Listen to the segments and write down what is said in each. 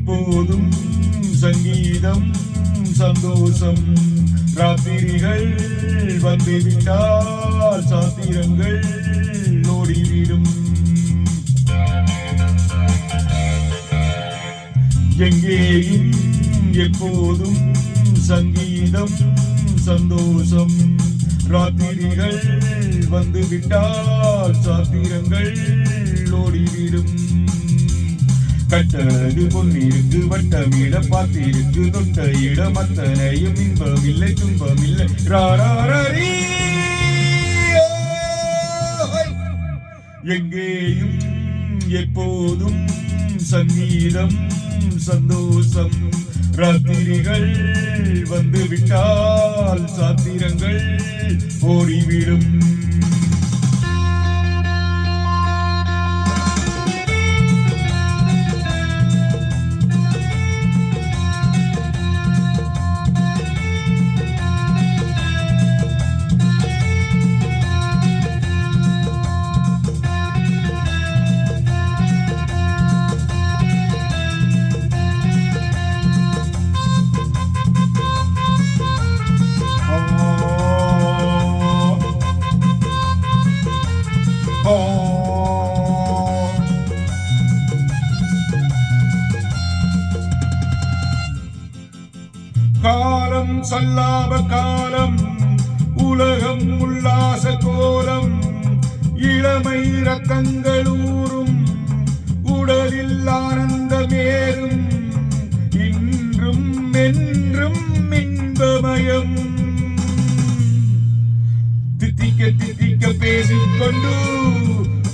எப்போதும் சங்கீதம் சந்தோஷம். ராத்திரிகள் வந்துவிட்டால் சாத்திரங்கள் ஓடிவிடும். எங்கேயும் எப்போதும் சங்கீதம் சந்தோஷம். ராத்திரிகள் வந்துவிட்டால் சாத்திரங்கள் ஓடிவிடும். கட்டழகு பொன்னிருக்கு வட்டமிட பார்த்திருக்கு தொட்ட இடம் அத்தனையும் இன்பமில்லை துன்பமில்லை. ராராரி எங்கேயும் எப்போதும் சங்கீதம் சந்தோஷம். ராத்திரிகள் வந்துவிட்டால் சாத்திரங்கள் ஓடிவிடும். காலம் சல்லாப காலம் உலகம் உல்லாச கோலம். இளமை ரத்தங்களூரும் உடலில் ஆனந்தமேறும். இன்றும் என்றும் இன்பமயம். தித்திக்க தித்திக்க பேசிக்கொண்டு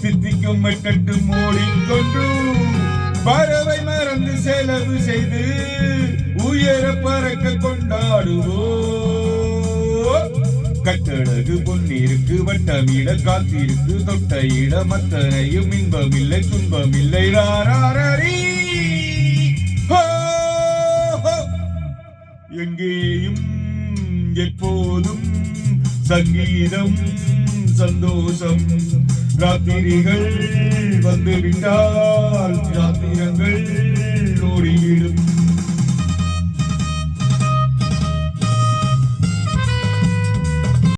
தித்திக்கும் மெட்டட்டு மூடிக்கொண்டு பறவை மறந்து செலவு செய்து உயர பறக்க கொண்டாடுவோ. கட்டழகு பொன்னிருக்கு வட்டமிட காத்திருக்கு தொட்ட இடம் அத்தனையும் இன்பமில்லை துன்பமில்லை. ராராரி எங்கேயும் எப்போதும் சங்கீதம் சந்தோஷம். ராத்திரிகள் வந்துவிட்டால் சாத்திரங்கள் ஓடிவிடும்.